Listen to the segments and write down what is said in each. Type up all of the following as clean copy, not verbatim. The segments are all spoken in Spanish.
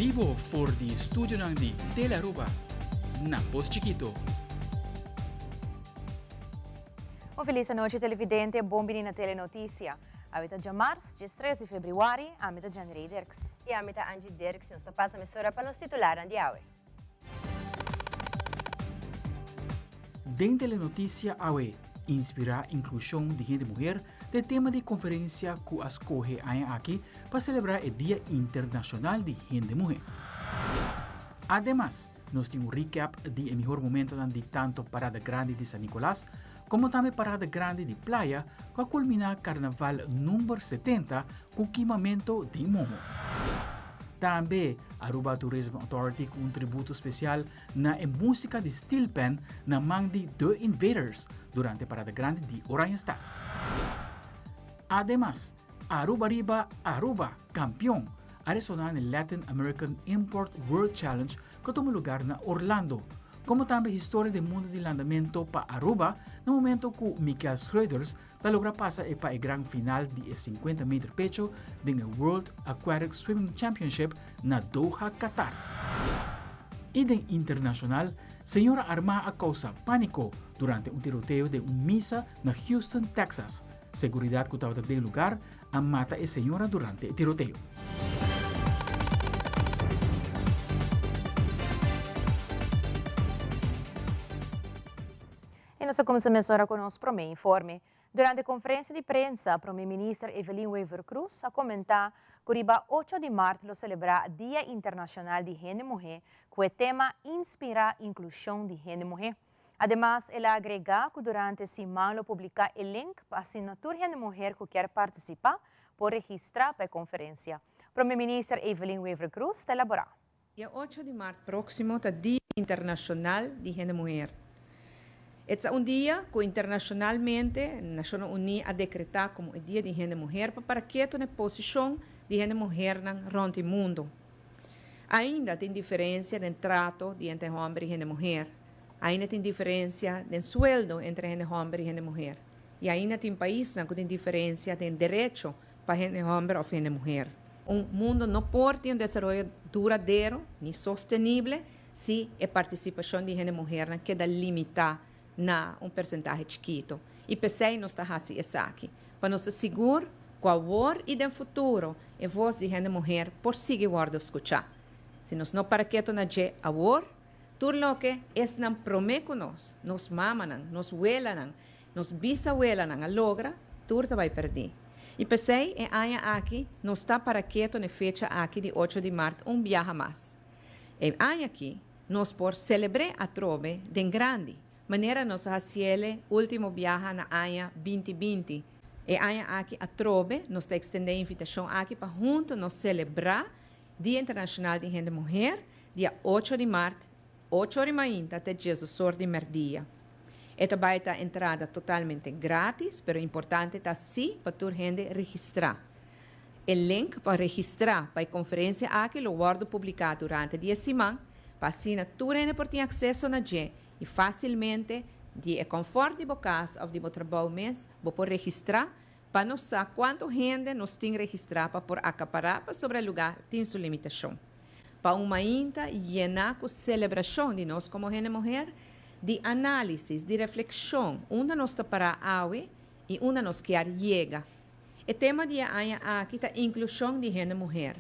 vivo voor die studio ng di Telaruba na Pos Chiquito. Um feliz noite, televidente. Bom dia na Telenotícia. A meta de março, dia 13 de fevereiro, a meta de Andrei Dirks. E a meta Angie Dirks, nos passa a mesura para nos titular de hoje. Den Telenotícia AUE inspira a inclusão de gente mulher de tema de conferência que escolhe aqui para celebrar o Dia Internacional de Gente Mulher. Además, nós temos um recap de melhor momento de tanto Parada Grande de San Nicolás como também Parada Grande de Playa, que culmina Carnaval número 70 com queimamento de morro. Também, Aruba Tourism Authority com tributo especial na música de Steel Pen na mão de The Invaders durante a Parada Grande de Oranjestad. Además, Aruba Riba, Aruba, campeão, a ressonar no Latin American Import World Challenge que toma lugar na Orlando, como também a história do mundo de landamento para Aruba no momento que Michael Schroeders vai lograr passar para a grande final de 50 metros pecho do World Aquatic Swimming Championship na Doha, Qatar. E de internacional, senhora arma a causa pânico durante tiroteio de missa na Houston, Texas. Seguridade que estava de lugar a mata a senhora durante o tiroteio. E nós começamos agora com o nosso primeiro informe. Durante a conferência de prensa, a primeira-ministra Evelyn Weaver Cruz a comentar que o dia 8 de março celebra o Dia Internacional de Gente Mulher, com o tema Inspirar a Inclusão de Gente Mulher. Además, ela agrega que durante a semana publica o link para a assinatura de mulher que quer participar por registrar para a conferência. A primeira-ministra Evelyn Weaver Cruz está elaborando. Dia 8 de março próximo é o Dia Internacional de Gente Mulher. Este é um dia que internacionalmente a Nações Unidas a decretar como o Dia de Gente Mulher para que a posição de gente mulher no mundo. Ainda tem diferença no trato entre homem e gente mulher. Ainda tem diferença no sueldo entre gente homem e gente mulher. E ainda tem países que tem diferença no direito para gente homem ou gente mulher. Um mundo não pode ter um desenvolvimento duradouro nem sustentável se a participação de gente mulher queda limitada na percentagem chiquito. E pensei nós está assim aqui, para nos assegurar que agora e no futuro a voz de gente mulher por seguir guarda escuchar. Se nós não para que na je agora, tudo o que é não promete nos mamanan, nos huelanan, nos bisahuelanan a logra, tudo vai perder. E pensei aqui, nós está para que na fecha aqui de 8 de março viaja mais. E aqui, nós por celebrar a trove de grande maneira nós fazemos o último viagem na ANHA 2020. E ANHA aqui a trove, nós está estendendo a invitação aqui para juntos nós celebrar Dia Internacional de Gente Mulher, dia 8 de março, 8h30 até 16 de meio-dia. Esta vai estar entrada totalmente grátis, mas é importante estar sim para toda gente registrar. O link para registrar para a conferência aqui lo guardo publicado durante 10 semanas, para assim toda gente pode ter acesso na gente. E facilmente, de conforto de casa ou de trabalho mês, vou por registrar para não saber quanto gente nós tem que registrar para por acaparar para sobre o lugar tem sua limitação. Para uma inta llenar com celebração de nós como gente mulher, de análise, de reflexão, onde nós está para hoje e onde nós quer chegar. O tema de aqui é a inclusão de gente mulher.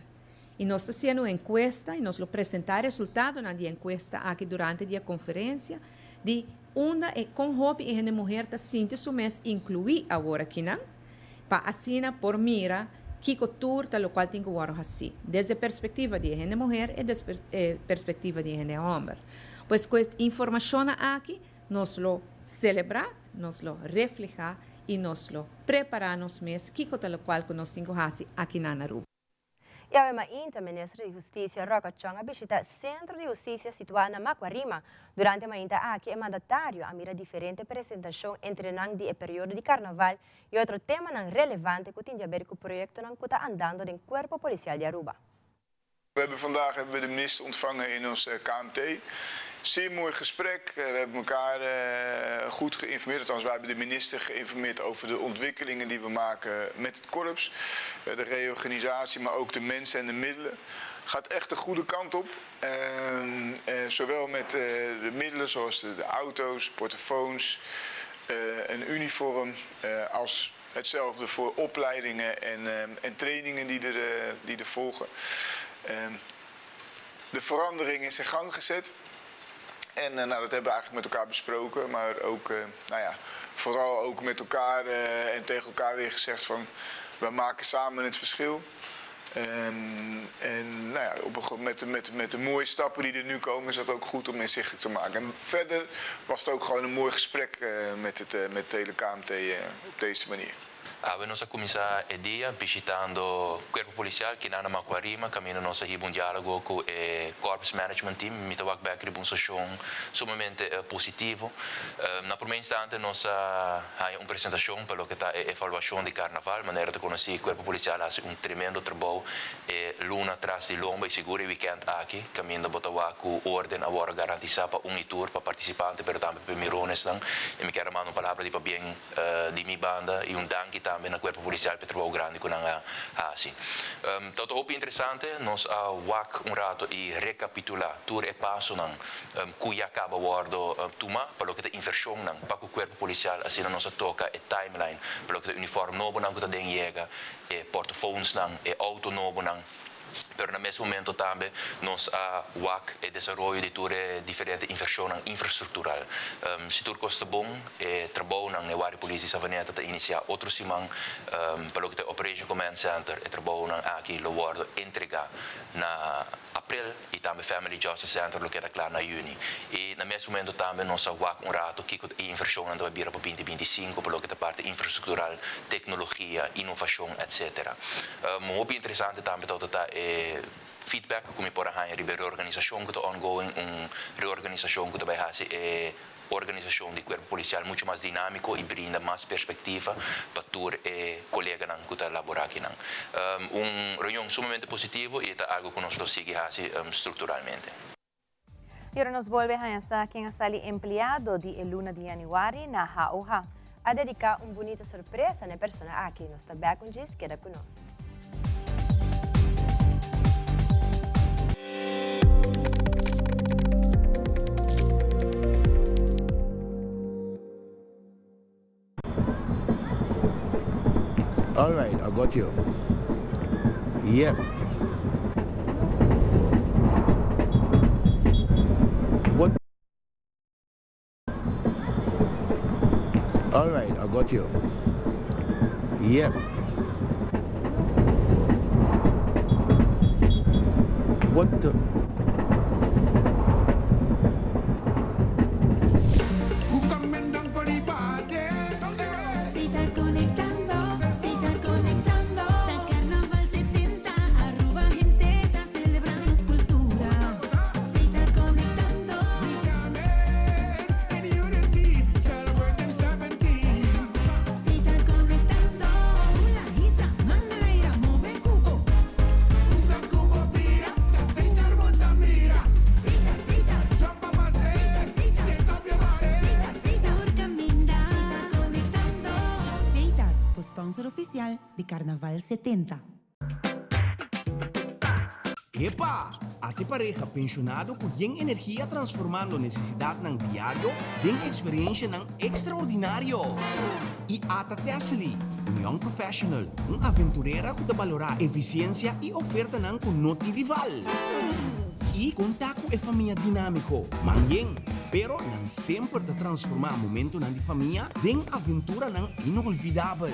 E nós estamos fazendo uma encuesta e nós apresentar resultados na encuesta aqui durante a conferência de onde com hobby e gente mulher está sentindo isso mês incluir agora aqui não para assim por mira que cultura tal qual tem que guardar assim desde a perspectiva de gente mulher e desde a perspectiva de gente homem. Pois com informação aqui nós lo celebrar, nós lo reflejar e nós lo prepararmos mês que tal qual que nós temos que fazer aqui na Aruba. E a ministra de Justiça, Roca Chong, a visita Centro de Justiça situado na Macuarima. Durante a manhã aqui é mandatário a mira diferente apresentação entre o período de carnaval e outro tema relevante que tem a ver com o projeto que está andando no Corpo Policial de Aruba. Vandaag hebben we de minister ontvangen in ons KMT. Zeer mooi gesprek. We hebben elkaar goed geïnformeerd. Althans, wij hebben de minister geïnformeerd over de ontwikkelingen die we maken met het korps. De reorganisatie, maar ook de mensen en de middelen. gaat echt de goede kant op. Zowel met de middelen zoals de auto's, portofoons, een uniform, als hetzelfde voor opleidingen en trainingen die er volgen. De verandering is in gang gezet. En dat hebben we eigenlijk met elkaar besproken, maar ook, vooral ook met elkaar en tegen elkaar weer gezegd van, we maken samen het verschil. Met de mooie stappen die er nu komen is dat ook goed om inzichtelijk te maken. En verder was het ook gewoon een mooi gesprek met het hele KMT op deze manier. We nós começar o dia visitando o corpo policial que na Macuarima, caminho nossa aqui um diálogo com o Corps Management Team, mitawak back uma sessão sumamente positivo. Na primeira instante nós há uma apresentação pelo que está a evaluação de Carnaval, maneira de conhecer o corpo policial faz tremendo trabalho luna atrás de lomba e seguro weekend aqui, caminho botawa com ordem agora garantizar para tour para participante, pero também para mirones lang. E me quero mandar uma palavra de bem de minha banda e dank também na corpo policial para trabalho grande com a assim. Todo hope interessante nós wak rato e recapitular tour e passo nang cuya acaba wardo tuma pelo que a inversão nang para o corpo policial assim nós toca e timeline pelo que o uniforme novo nang que tem chega e portofones nang e auto novo nang. Pero no mesmo momento também nós WAC e desenvolvimento de tour diferente inversão infraestrutural. Se tudo custa bom, trabalho na área polícia Savaneta para iniciar outro simão pelo que é Operation Command Center e trabalho aqui no guardo entregar na abril e também Family Justice Center lo que é claro na juni. E no mesmo momento também nós WAC rato que a inversão na vai vir para 2025 pelo que é parte infraestrutural, tecnologia, inovação, etc. Muito interessante também todo feedback como por a reorganização que está ongoing, reorganização que está vai fazer organização de corpo policial muito mais dinâmico e brinda mais perspectiva para tour e colega nang que está elaborar aqui nang. Reunião sumamente positivo e é algo que nós seguimos estruturalmente. E agora nos volve a essa quem é sali empleado de luna de januário na Hauha. A dedicar bonita surpresa na persona aqui nos está back on diz queda conosco. All right, I got you. Yep. What? All right, I got you. Yep. What the? Oficial de Carnaval 70. Epa! Ate pareja pensionado com energia transformando necessidade ng diário em experiência ng extraordinário. E ata Tesli, young professional, aventureira que valora eficiência e oferta ng kunoti rival. E conta com a família dinâmico, manheng, pero não sempre te transformar momento ng di família em aventura ng inolvidável.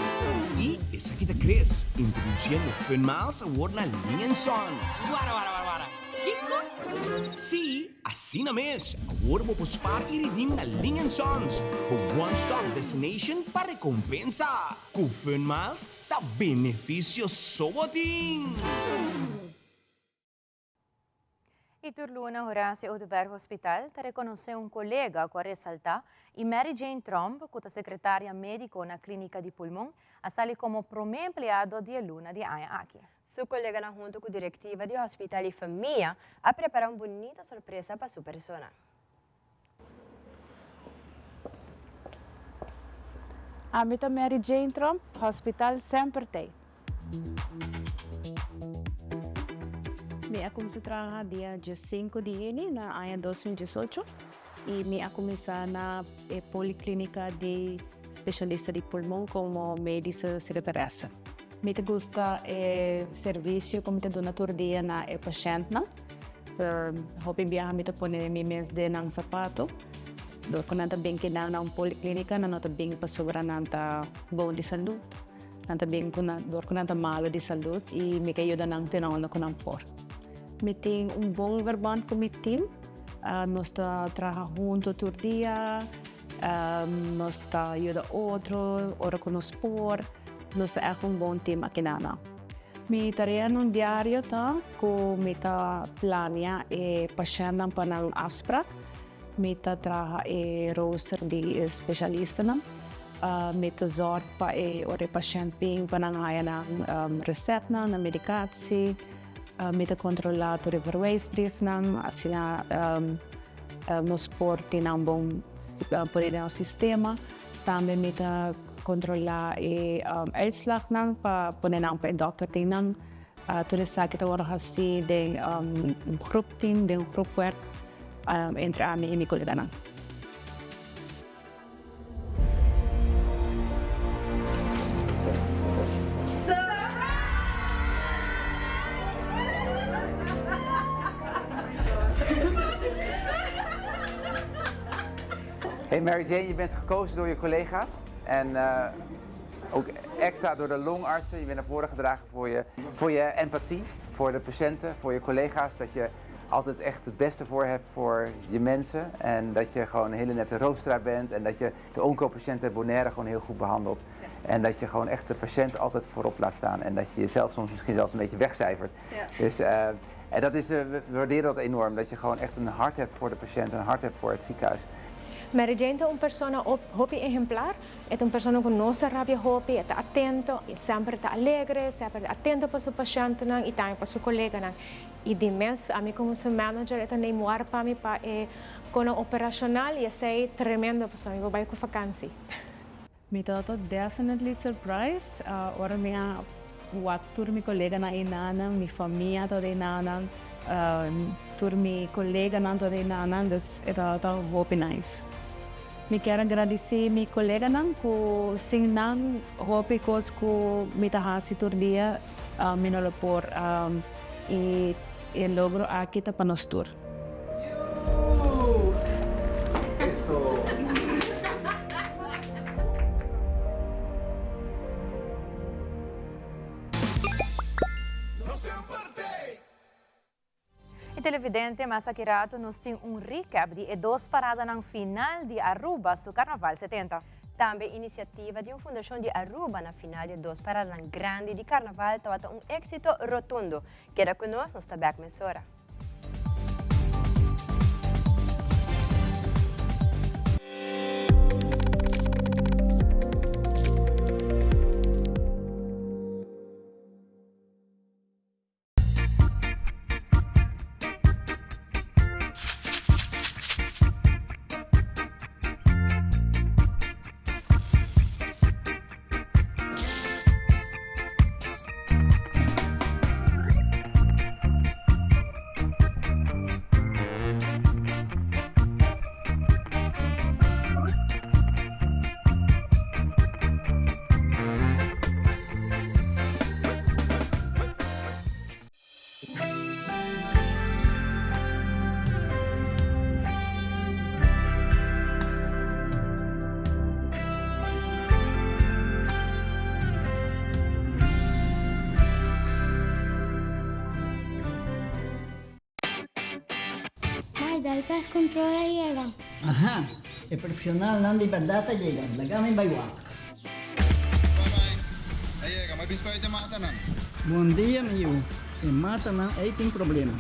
E essa aqui te cresce, introduzindo Funmiles Award na Ling & Sons. Wara. Kiko? Sim, assim na mês, award mo pospar e redeem na Ling & Sons, o one-stop destination para recompensa. Com Funmiles, tá benefício soboting. E Turluna Horácio Odeberg Hospital te reconheceu colega que ressalta e Mary Jane Trump, que é secretária médica na clínica de pulmão, a sali como primeiro empregado de luna de Aya aqui. Sua colega na junto com a diretiva do hospital e família a preparar uma bonita surpresa para sua persona. A Mary Jane Trump, hospital sempre tem. Me comecei a trabalhar dia 5 de junho, na ano 2018, e me comecei na policlínica de especialista de pulmão como médica secretária. Me gusta serviço como te dona todo dia na paciente, na. Hopi biar me te pone mi mes de nang sapato. Dor ko nanta bem que na policlínica na nota bem pasura nanta bom de saúde. Nanta bem ko na dor ko nanta malo de saúde e me kayo da nang tinawon ko nang por. Me tem bom verband com mi team. Nós trabalhamos junto todo dia. Nós ajuda outro, ora com nos por. Nós é bom time aqui na. Mi tarefa num diário tá com me plania paciente para nang afspraak. Me trabalha roster de especialista na. Me zorg pa ore paciente bem para nang haya nang recept na medicatie. Me controla o verwijsbrief nang asina nos porti nang bom por el sistema. Também me controlar uitslag nang pa ponen nang pa dokter ting nang tulis sa kita wala kasi de group team de group work entre ami e mi kolega nang. Hey Mary Jane, je bent gekozen door je collega's en ook extra door de longartsen. Je bent naar voren gedragen voor je empathie, voor de patiënten, voor je collega's. Dat je altijd echt het beste voor hebt voor je mensen en dat je gewoon een hele nette roosteraar bent en dat je de onco-patiënten Bonaire gewoon heel goed behandelt. En dat je gewoon echt de patiënt altijd voorop laat staan en dat je jezelf soms misschien zelfs een beetje wegcijfert. Ja. Dus, en dat is, we waarderen dat enorm, dat je gewoon echt een hart hebt voor de patiënt, een hart hebt voor het ziekenhuis. Mary Jane é uma pessoa hopi exemplar, é uma pessoa que não se rabia hopi, está atento, sempre está alegre, sempre atento para o paciente e também para o colega. E de mês, a mim como manager, é também moar para mim para com operacional e é tremendo para mim, vou para com vacância. Me tô definitely surprised. Ora minha waktu mi colega na inana, mi família toda inana, mi colega na toda inana, dus era hopi nice. Me quero agradecer meu colega não por sim não hopi cos que me tahasi todo dia me não por e logro aqui tá para nós tour. Eso. E televidente, Masakirato nos tem recap de duas paradas na final de Aruba, no Carnaval 70. Também iniciativa de uma fundação de Aruba na final de duas paradas grande de Carnaval estava êxito rotundo. Queda conosco, nós está back mensora. Dalkas controla llega. Ajá, el profesional não de verdade llega. Lagame baiwak. Bye. Llega, may biscoito e mata nan. Bom dia, meu. E mata não, aí tem problema.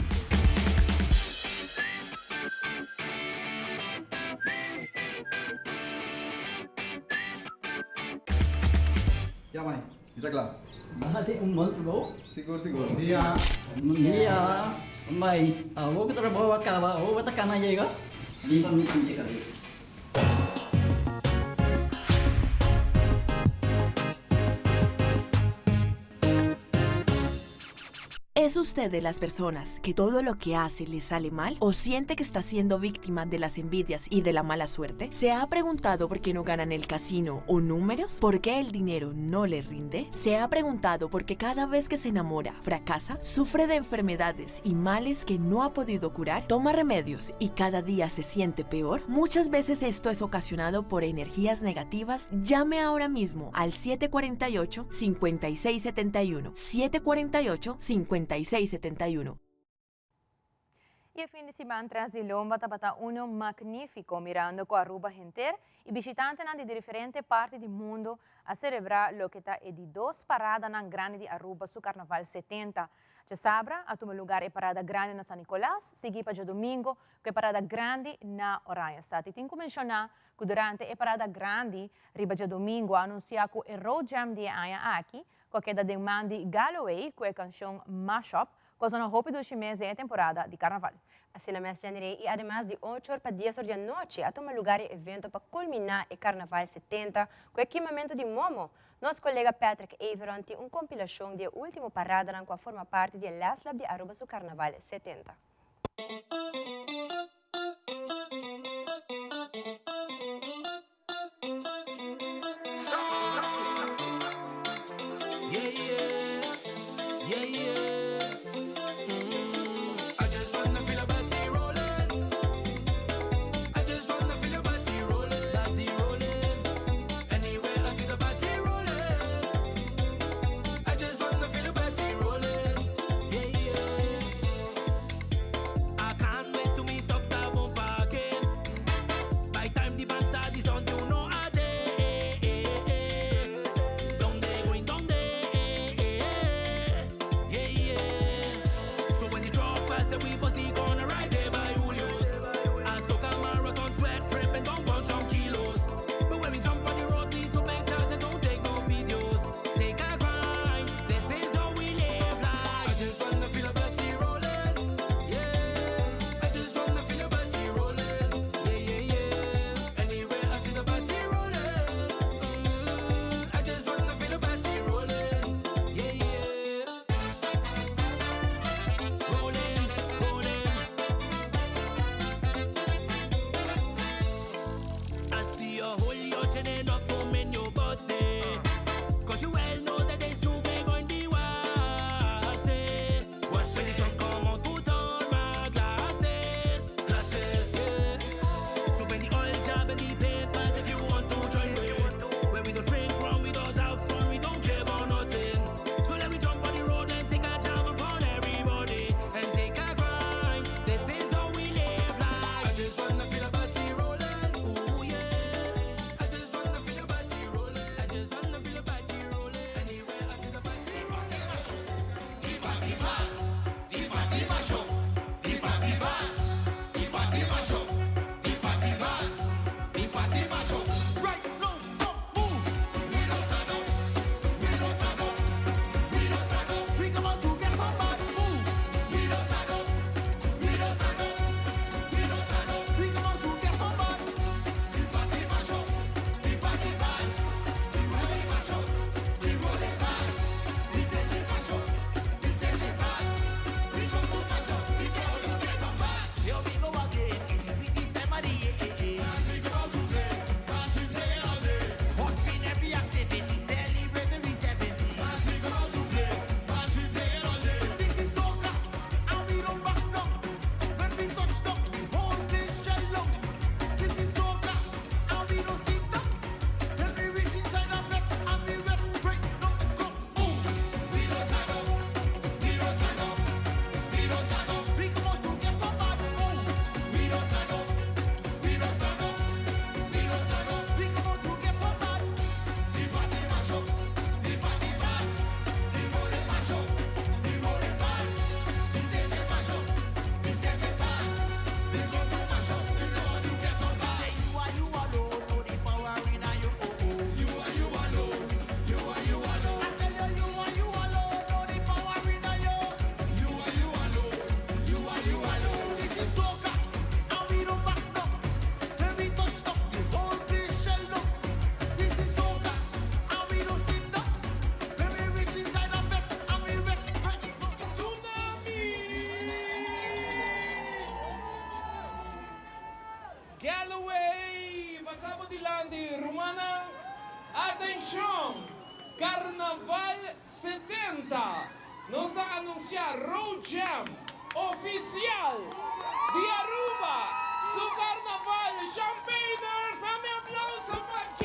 Ja, mãe. Está claro. Tem monte bom? Seguro, seguro. Bom dia. Bom dia. Mãe, vou que trabalho acaba, vou botar cana chega. Viva me chega. ¿Es usted de las personas que todo lo que hace le sale mal o siente que está siendo víctima de las envidias y de la mala suerte? ¿Se ha preguntado por qué no gana en el casino o números? ¿Por qué el dinero no le rinde? ¿Se ha preguntado por qué cada vez que se enamora, fracasa? ¿Sufre de enfermedades y males que no ha podido curar? ¿Toma remedios y cada día se siente peor? Muchas veces esto es ocasionado por energías negativas. Llame ahora mismo al 748-5671. 748-5671. E a fim de semana traz de Lomba tapata uno magnífico mirando com Aruba Genter e visitantes de diferentes partes do mundo a celebrar o que está de 2 paradas na grande de Aruba su Carnaval 70. Já sabra, a um lugar é parada grande na San Nicolás, seguir para o domingo, que é parada grande na Oranha State. E tem que mencionar que durante a parada grande, riba de domingo, anunciar que o Road Jam de Aya aqui, que é da demanda Galloway, que é a canção Mashup, cosa no roupa do mês é a temporada de Carnaval. Assim na mês de janeiro, e además de 8 horas para 10 horas da noite, há um lugar e evento para culminar o Carnaval 70 com equipamento de Momo. Nosso colega Patrick Averon tem uma compilação de última parada na qual forma parte do Last Lab de Aruba do Carnaval 70. Carnaval 70 nos a anunciar Road Jam oficial de Aruba, su carnaval. Champagners, dame aplauso para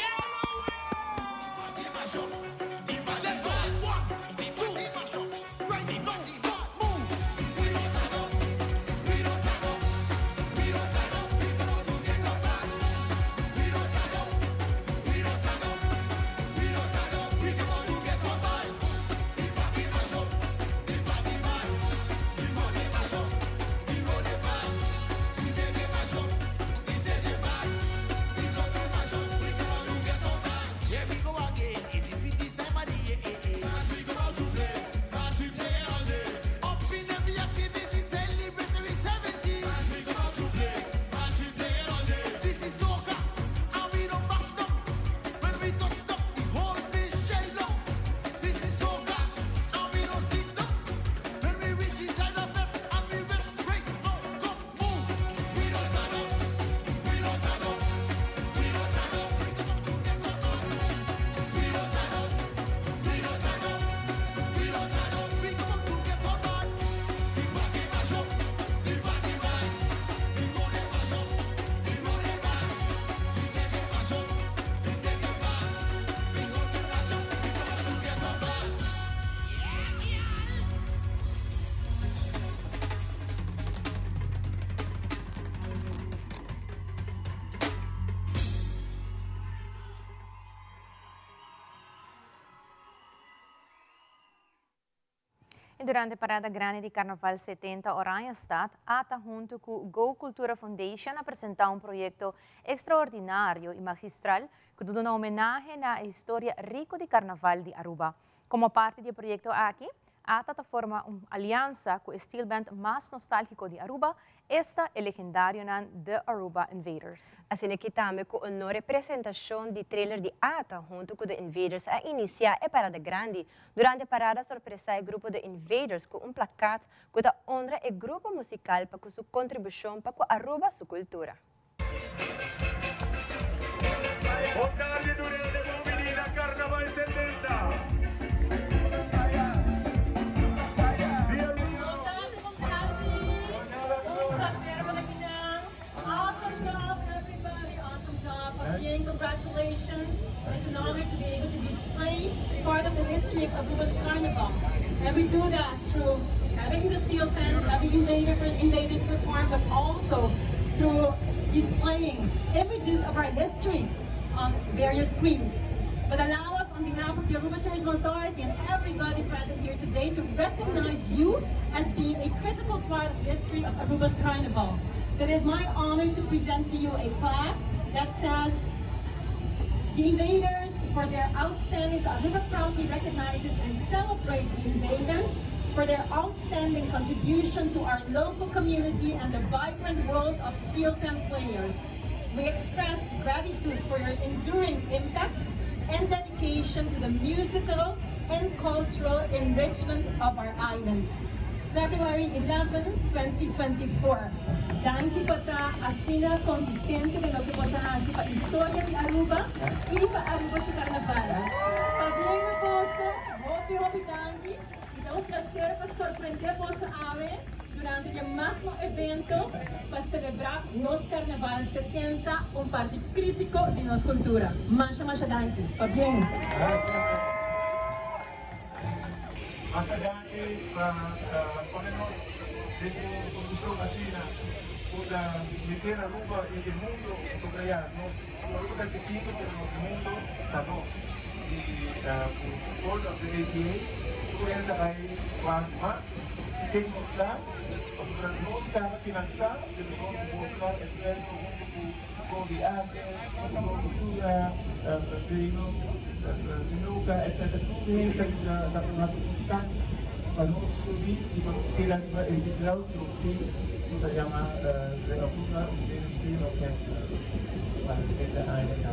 E durante a Parada Grande de Carnaval 70 Oranjestad, ATA junto com o Go Cultura Foundation apresentou um projeto extraordinário e magistral que dá uma homenagem à história rica de Carnaval de Aruba. Como parte do projeto aqui, ATA forma uma aliança com o steel band mais nostálgico de Aruba, esta é legendário The Aruba Invaders. Assim que também com uma representação de trailer de ATA junto com The Invaders a iniciar a Parada Grande. Durante a parada sorpresa o grupo The Invaders com um placat que da honra o grupo musical para sua contribuição para Aruba sua cultura. Carnaval 70. Congratulations. It's an honor to be able to display part of the history of Aruba's Carnival. And we do that through having the steel fence, having invaders perform, but also through displaying images of our history on various screens. But allow us, on behalf of the Aruba Tourism Authority and everybody present here today, to recognize you as being a critical part of the history of Aruba's Carnival. So it is my honor to present to you a plaque that says, the Invaders, for their outstanding, so Aruba proudly recognizes and celebrates the Invaders for their outstanding contribution to our local community and the vibrant world of steel pen players. We express gratitude for your enduring impact and dedication to the musical and cultural enrichment of our island. February 11, 2024. Danke po ta asina consistente de lo que po sa hasi pa historia di Aruba e pa Aruba sa Carnaval. Paglieno po sa hopi danke, ito un placer pa sorprender po sa ave durante il magno evento para celebrar nos Carnaval 70, un parte crítico de nos cultura. Masha danke. Paglieno. Masha danke ponemos desde Comisión Asina una meter Aruba en el mundo sobre allá, Aruba es pequeño pero el mundo estamos y con support of the APA pueden ahí más que mostrar para mostrar finanzar de mostrar el resto con de arte, con cultura, nunca etc. Tudo isso da nossa constante para nós subir e vamos ter a integral que nos chama de Aruba Ministry of the Island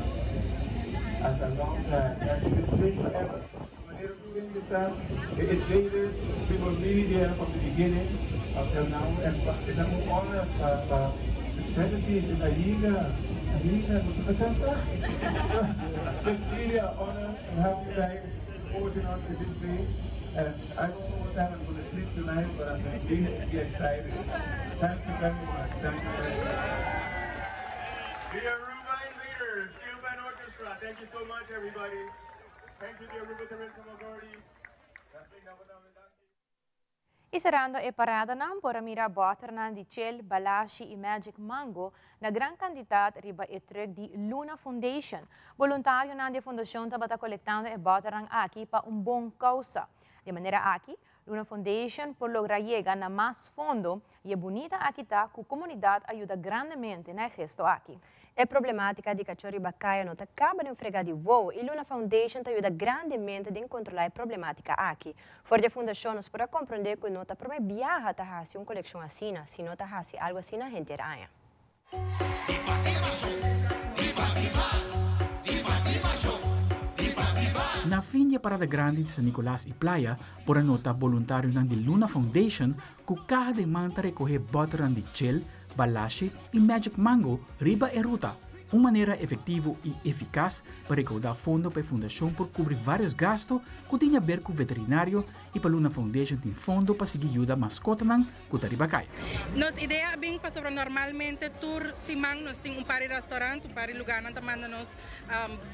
as a long time and it will stay forever. Wanneer we doing this the invaders, we were really there from the beginning until now and it's an honor the 70th in Liga, it's really an honor to have you guys supporting us in this day. And I don't know what time I'm going to sleep tonight, but I'm really excited. Thank you very much. Thank you very much. The Aruba Invaders, Steel Band Orchestra. Thank you so much, everybody. Thank you, the Aruba Tourism Authority. E serando e parada nan por mira boternan di Chel, Balashi e Magic Mango na gran candidat riba e terug di Luna Foundation. Voluntário nan di fundação tabata colectando e boternan aqui pa bom causa. De maneira aqui, Luna Foundation por lograr llegar na mais fundo e bonita aqui tá que a comunidade ajuda grandemente na gesto aqui. É problemática de cachorro bacaia não acaba de fregar de voo e Luna Foundation te ajuda grandemente a controlar a problemática aqui. For de fundação nos para compreender que não está para viajar a hasi uma coleção assim, se não está hasi algo assim na gente raia. Na fim de parada grande de San Nicolás e Playa, por a nota voluntário de Luna Foundation, que cada demanda recorrer boteran de Chel, Balashi e Magic Mango riba e ruta, uma maneira efetiva e eficaz para recaudar fundo para a fundação por cobrir vários gastos que tem a ver com o veterinário e para a Luna Foundation tem fundo para seguir ajuda mascota nan Kutaribacay. Nossa ideia é bem para sobre normalmente tour simang nós tem par de restaurante, um par de lugar nan tamanda nós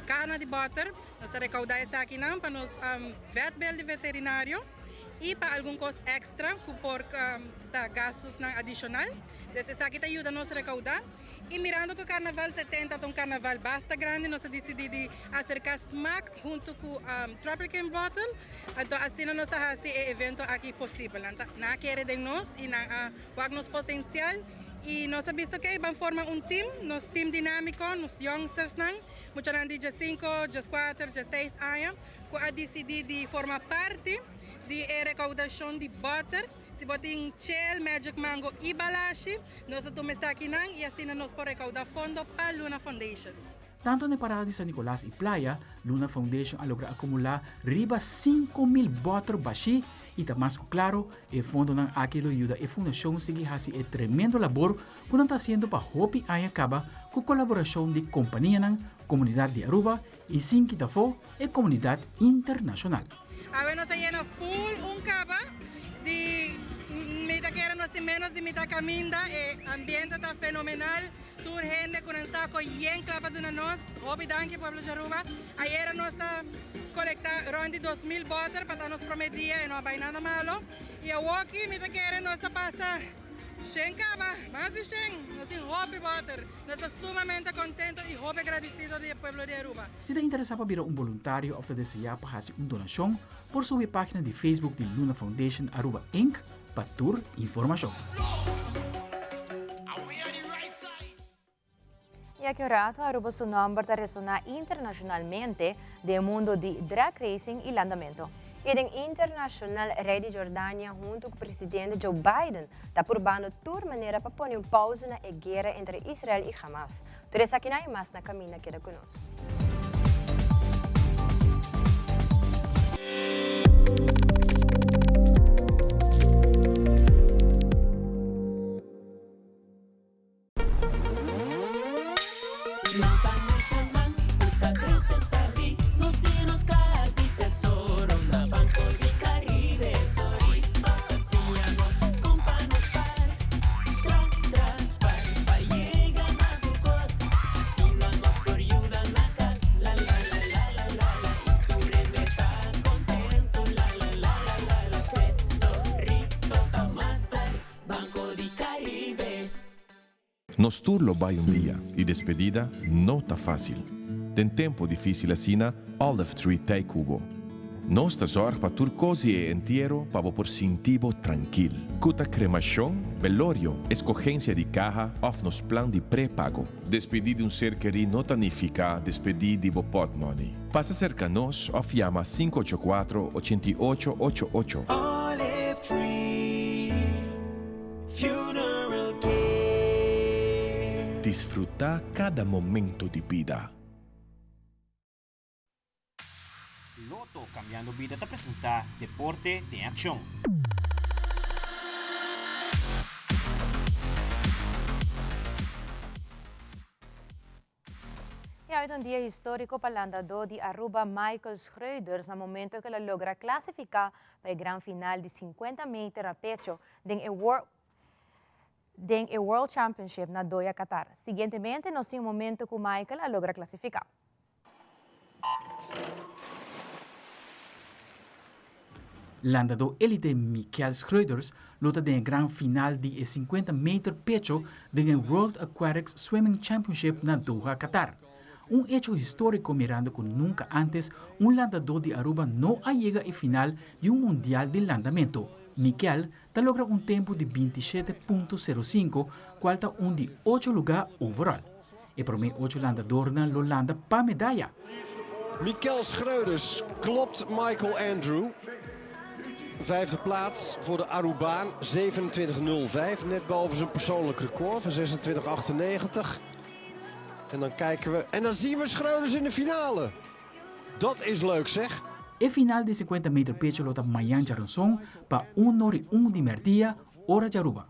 carne de butter, nós recaudar essa aqui nan para nós vetbel de veterinário e para algum coisa extra por gastos adicional. Essa aqui ajuda a nos recaudar. E mirando que o Carnaval 70 é um carnaval bastante grande, nós decidimos acercar SMAC junto com Tropical Bottle. Então, assim nós temos esse evento aqui possível. Não quer de nós e não nos potencial. E nós sabemos que vamos formar team, nosso team dinâmico, nos youngsters, muitos de 5, 4, 6 anos, que decidimos formar parte da recaudação de butter. Se botem Chel, Magic Mango e Balashi, nós estamos aqui e assim nós podemos recaudar fundo para a Luna Foundation. Tanto na parada de San Nicolás e Playa, Luna Foundation a lograr acumular riba 5.000 botter bashi e mais claro, o fundo não aquilo ajuda a fundação seguir a fazer tremendo labor que não está sendo para Hopi aí acaba com colaboração de companhia na comunidade de Aruba e sim que for a comunidade internacional. Agora nós llena full caba de mitad que nos menos de mitad caminda, el ambiente está fenomenal, toda gente con un saco bien clapa de nos, Hopi Danke Pueblo de Aruba, ayer nos colectando ronde 2.000 butter para nos prometía y no hay nada malo, y aquí mitad que nos pasa Shen Caba, más de Shen, nos Hopi Butter, nos estamos sumamente contentos y Hopi agradecidos del pueblo de Aruba. Si te interesa para virar un voluntario o te desea para hacer una donación, por su página de Facebook de Luna Foundation Aruba Inc. para tour información. E aqui um rato, Aruba seu nome está ressonar internacionalmente do mundo de drag racing e landamento. E o internacional rei de Jordânia, junto com o presidente Joe Biden, está probando toda maneira para pôr pausa na guerra entre Israel e Hamas. Tudo isso aqui na mais na caminha que conosco. Nos turlo vai dia e despedida não tá fácil. Tem tempo difícil assim, Olive Tree Tay Cubo. Nós tá zorg para tur cosi e inteiro para por sentivo tranquilo. Cuta cremação, velorio, escogência de caja, of nos plan de pré-pago. Despedir de ser querido não significa despedir de pot money. Passa cerca nós, of llama 584-8888. Olive Tree Funeral Care. Desfrutar cada momento de vida. Loto Cambiando Vida te presenta Deporte de Acción. E un día histórico para el andador de Aruba Michael Schroeder, al momento que lo logra clasificar para el gran final de 50 metros a pecho en el World Championship na Doha, Qatar. Siguientemente, no es un momento que Michael lo logra clasificar. Landador élite Michael Schroeder luta en el gran final de 50 metros pecho del World Aquatics Swimming Championship na Doha, Qatar. Un hecho histórico mirando que nunca antes un landador de Aruba no ha llegado al final de un mundial de landamiento. Michael logra un tiempo de 27.05, cual está un de 8 lugar overall. El primer 8 landador lo landa para medalla. Michael Schroeder klopt Michael Andrew. Vijfde plaats voor de Arubaan, 27.05, net boven zijn persoonlijk record van 26.98. En dan kijken we, en dan zien we Schroeder in de finale. Dat is leuk zeg. El final de 50 metros pecho lota Mayan Jaronson para 1:01 de Merdia, hora de Aruba.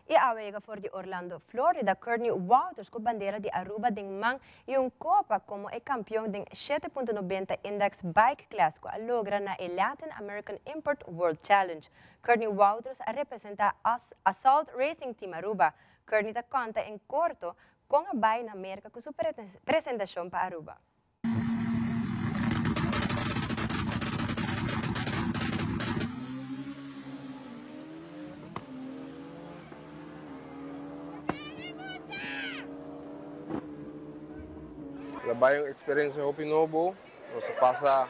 E awega voor de Orlando, Florida, Courtney Wouters com bandeira de Aruba den man e Copa como campeão den 7.90 Index Bike Class que logra na Latin American Import World Challenge. Courtney Wouters representa Assault Racing Team Aruba. Courtney conta em corto com a bike na América com sua apresentação para Aruba. Trabalho experiência hopi novo, nós passa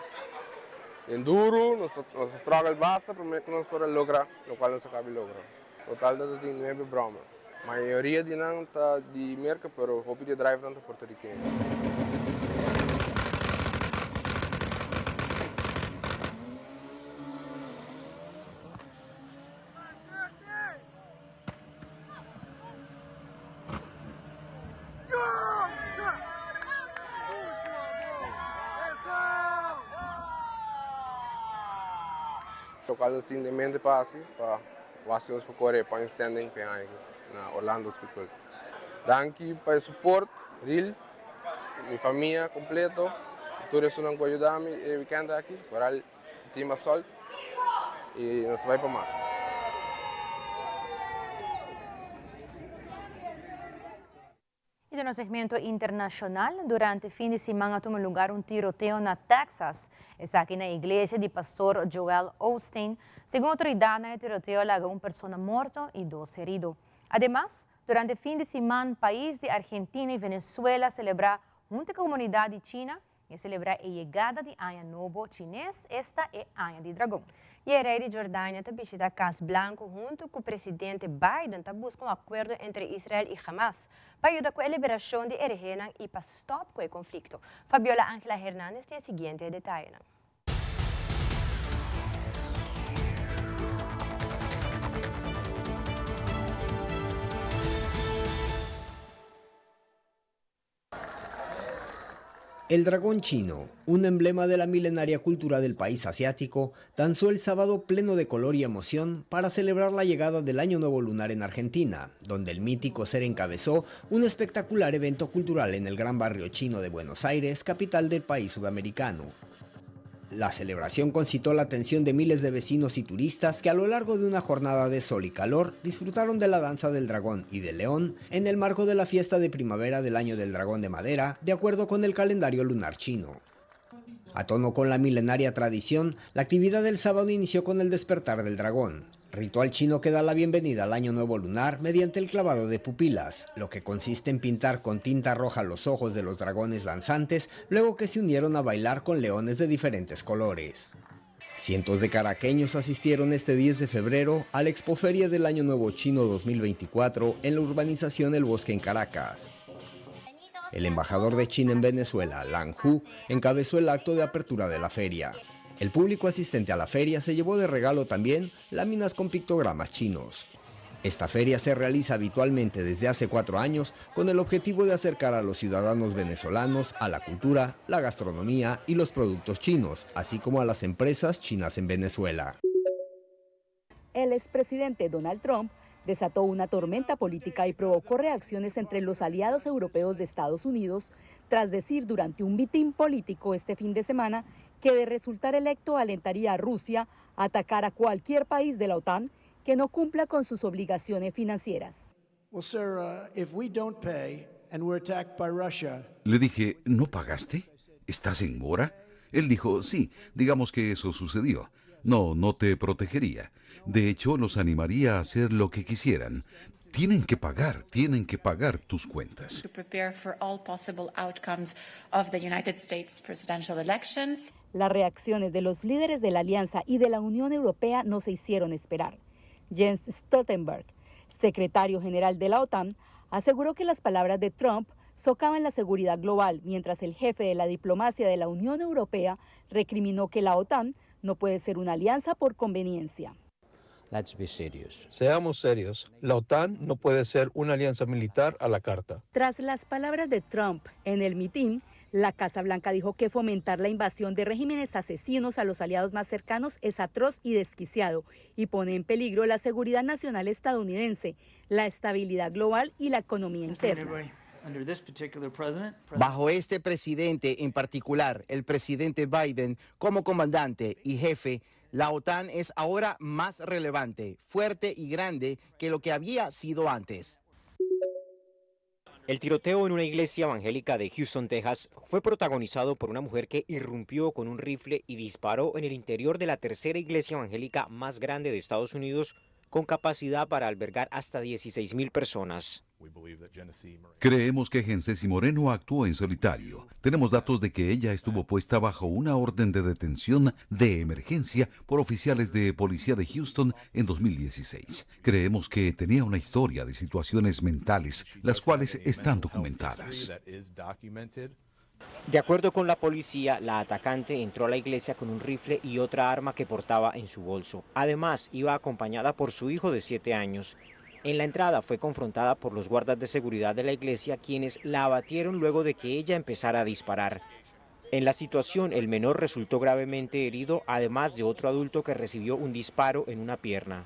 enduro, nós struggle basta para que nós para lograr, o qual nós acaba lograr. Total de 9 bromas. A maioria de não tá de merca, pero hopi de drive não tá porto-riquenho. Qual é o sentimento para vocês para correr para standing na Orlando Hospital. Danke para o suporte, real, minha família completo, todos não vão ajudar me o weekend aqui, para o time Assault e nós vai para mais. Y de nuestro segmento internacional, durante el fin de semana tuvo lugar un tiroteo en Texas. Está aquí en la iglesia del pastor Joel Osteen. Según autoridades, el tiroteo llegó una persona muerta y 2 heridos. Además, durante el fin de semana, el país de Argentina y Venezuela celebra junto con la comunidad de China y celebra la llegada de Año Nuevo chinés, esta es Año de Dragón. E o rei de Jordânia está visitando Casa Blanco junto com o presidente Biden está buscando um acordo entre Israel e Hamas para ajudar com a liberação de Jerusalém e para stop com o conflito. Fabiola Ángela Hernández tem o seguinte detalhe. El dragón chino, un emblema de la milenaria cultura del país asiático, danzó el sábado pleno de color y emoción para celebrar la llegada del Año Nuevo Lunar en Argentina, donde el mítico ser encabezó un espectacular evento cultural en el gran barrio chino de Buenos Aires, capital del país sudamericano. La celebración concitó la atención de miles de vecinos y turistas que a lo largo de una jornada de sol y calor disfrutaron de la danza del dragón y del león en el marco de la fiesta de primavera del Año del Dragón de Madera, de acuerdo con el calendario lunar chino. A tono con la milenaria tradición, la actividad del sábado inició con el despertar del dragón, ritual chino que da la bienvenida al Año Nuevo Lunar mediante el clavado de pupilas, lo que consiste en pintar con tinta roja los ojos de los dragones danzantes, luego que se unieron a bailar con leones de diferentes colores. Cientos de caraqueños asistieron este 10 de febrero a la Expoferia del Año Nuevo Chino 2024 en la urbanización El Bosque en Caracas. El embajador de China en Venezuela, Lang Hu, encabezó el acto de apertura de la feria. El público asistente a la feria se llevó de regalo también láminas con pictogramas chinos. Esta feria se realiza habitualmente desde hace 4 años con el objetivo de acercar a los ciudadanos venezolanos a la cultura, la gastronomía y los productos chinos, así como a las empresas chinas en Venezuela. El expresidente Donald Trump desató una tormenta política y provocó reacciones entre los aliados europeos de Estados Unidos, tras decir durante un mitin político este fin de semana que de resultar electo alentaría a Rusia a atacar a cualquier país de la OTAN que no cumpla con sus obligaciones financieras. Le dije, ¿no pagaste? ¿Estás en mora? Él dijo, sí, digamos que eso sucedió. No te protegería. De hecho, los animaría a hacer lo que quisieran. Tienen que pagar tus cuentas. Las reacciones de los líderes de la Alianza y de la Unión Europea no se hicieron esperar. Jens Stoltenberg, secretario general de la OTAN, aseguró que las palabras de Trump socavan la seguridad global, mientras el jefe de la diplomacia de la Unión Europea recriminó que la OTAN no puede ser una alianza por conveniencia. Seamos serios, la OTAN no puede ser una alianza militar a la carta. Tras las palabras de Trump en el mitin, la Casa Blanca dijo que fomentar la invasión de regímenes asesinos a los aliados más cercanos es atroz y desquiciado y pone en peligro la seguridad nacional estadounidense, la estabilidad global y la economía interna. Bajo este presidente en particular, el presidente Biden, como comandante y jefe, la OTAN es ahora más relevante, fuerte y grande que lo que había sido antes. El tiroteo en una iglesia evangélica de Houston, Texas, fue protagonizado por una mujer que irrumpió con un rifle y disparó en el interior de la tercera iglesia evangélica más grande de Estados Unidos, con capacidad para albergar hasta 16,000 personas. Creemos que Gencesi Moreno actuó en solitario. Tenemos datos de que ella estuvo puesta bajo una orden de detención de emergencia por oficiales de policía de Houston en 2016. Creemos que tenía una historia de situaciones mentales, las cuales están documentadas. De acuerdo con la policía, la atacante entró a la iglesia con un rifle y otra arma que portaba en su bolso. Además, iba acompañada por su hijo de 7 años. En la entrada fue confrontada por los guardas de seguridad de la iglesia, quienes la abatieron luego de que ella empezara a disparar. En la situación, el menor resultó gravemente herido, además de otro adulto que recibió un disparo en una pierna.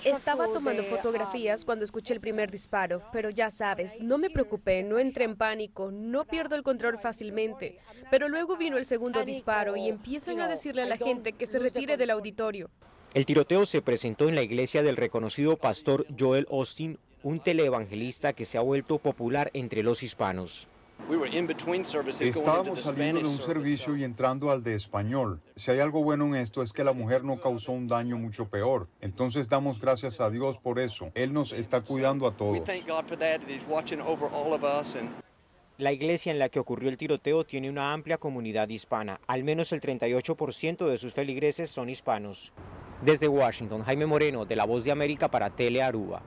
Estaba tomando fotografías cuando escuché el primer disparo, pero ya sabes, no me preocupé, no entré en pánico, no pierdo el control fácilmente. Pero luego vino el segundo disparo y empiezan a decirle a la gente que se retire del auditorio. El tiroteo se presentó en la iglesia del reconocido pastor Joel Osteen, un teleevangelista que se ha vuelto popular entre los hispanos. Estábamos saliendo de un servicio y entrando al de español. Si hay algo bueno en esto es que la mujer no causó un daño mucho peor. Entonces damos gracias a Dios por eso. Él nos está cuidando a todos. La iglesia en la que ocurrió el tiroteo tiene una amplia comunidad hispana. Al menos el 38% de sus feligreses son hispanos. Desde Washington, Jaime Moreno, de La Voz de América para Tele Aruba.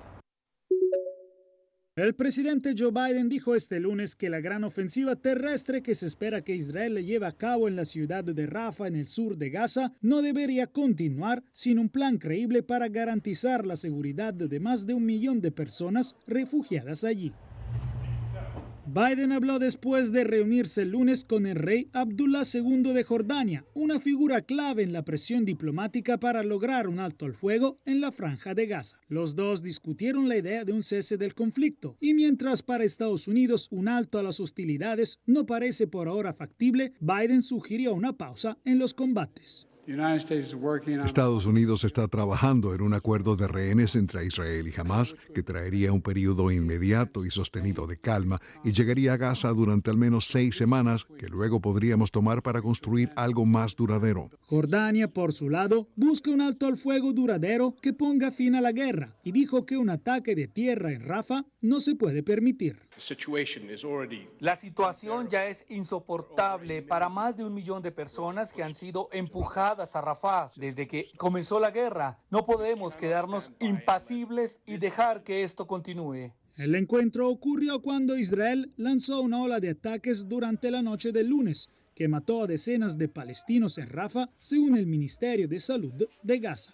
El presidente Joe Biden dijo este lunes que la gran ofensiva terrestre que se espera que Israel le lleve a cabo en la ciudad de Rafah, en el sur de Gaza, no debería continuar sin un plan creíble para garantizar la seguridad de más de 1 millón de personas refugiadas allí. Biden habló después de reunirse el lunes con el rey Abdullah II de Jordania, una figura clave en la presión diplomática para lograr un alto al fuego en la franja de Gaza. Los dos discutieron la idea de un cese del conflicto, y mientras para Estados Unidos un alto a las hostilidades no parece por ahora factible, Biden sugirió una pausa en los combates. Estados Unidos está trabajando en un acuerdo de rehenes entre Israel y Hamás que traería un periodo inmediato y sostenido de calma y llegaría a Gaza durante al menos 6 semanas que luego podríamos tomar para construir algo más duradero. Jordania, por su lado, busca un alto al fuego duradero que ponga fin a la guerra y dijo que un ataque de tierra en Rafah no se puede permitir. La situación ya es insoportable para más de 1 millón de personas que han sido empujadas a Rafah desde que comenzó la guerra. No podemos quedarnos impasibles y dejar que esto continúe. El encuentro ocurrió cuando Israel lanzó una ola de ataques durante la noche del lunes, que mató a decenas de palestinos en Rafah, según el Ministerio de Salud de Gaza.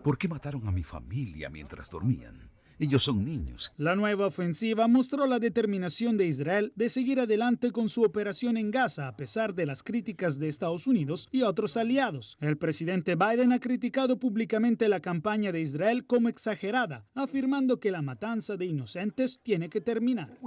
¿Por qué mataron a mi familia mientras dormían? Ellos son niños. La nueva ofensiva mostró la determinación de Israel de seguir adelante con su operación en Gaza a pesar de las críticas de Estados Unidos y otros aliados. El presidente Biden ha criticado públicamente la campaña de Israel como exagerada, afirmando que la matanza de inocentes tiene que terminar.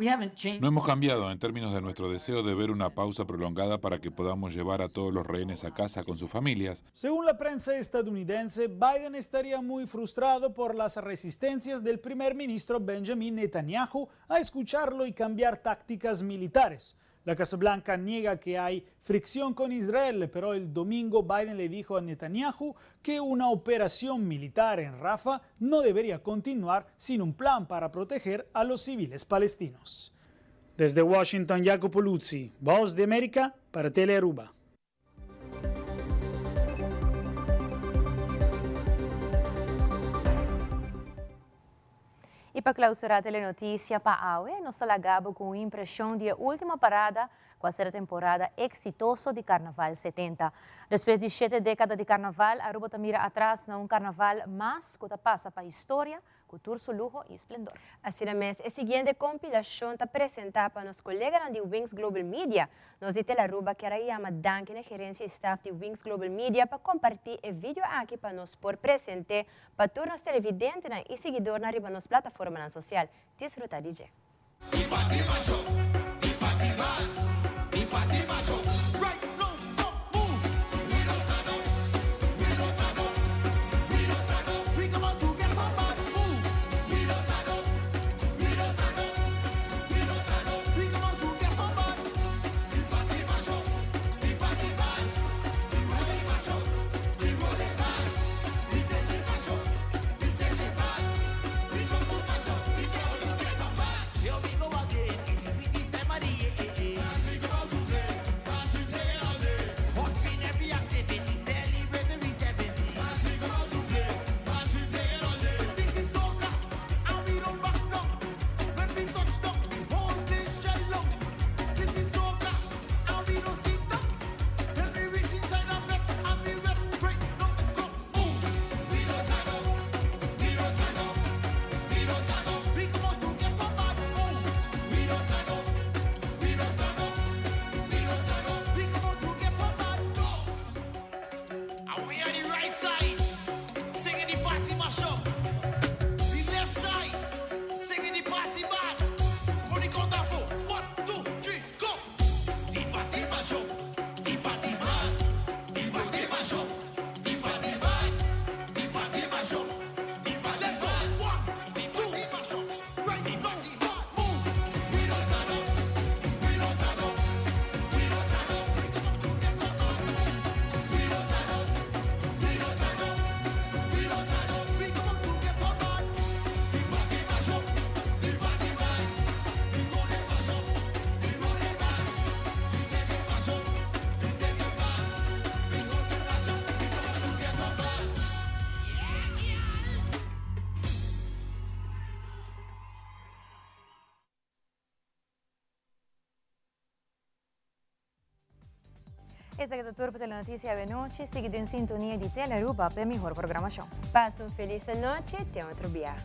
No hemos cambiado en términos de nuestro deseo de ver una pausa prolongada para que podamos llevar a todos los rehenes a casa con sus familias. Según la prensa estadounidense, Biden estaría muy frustrado por las resistencias del primer ministro Benjamin Netanyahu a escucharlo y cambiar tácticas militares. La Casa Blanca niega que hay fricción con Israel, pero el domingo Biden le dijo a Netanyahu que una operación militar en Rafah no debería continuar sin un plan para proteger a los civiles palestinos. Desde Washington, Jacopo Luzzi, Voz de América para Telearuba. E para clausurar a Telenotícia Paaue, nós talagamos com a impressão de a última parada com a temporada exitoso de Carnaval 70. Depois de 7 décadas de Carnaval, Aruba mira atrás na Carnaval mais que passa para a história, cultura, lujo e esplendor. Assim mesmo, a seguinte compilação está apresentada para nossos colegas de Wings Global Media. Nós de Telearuba queremos danke na gerência e staff de Wings Global Media para compartilhar o vídeo aqui para nós por presente para todos os televidentes e seguidores na nossa plataforma social. Desfruta, DJ. Essa é a turma da Notícia da Noite. Siga em sintonia de Telearuba para a melhor programação. Passe uma feliz noite e até outro dia.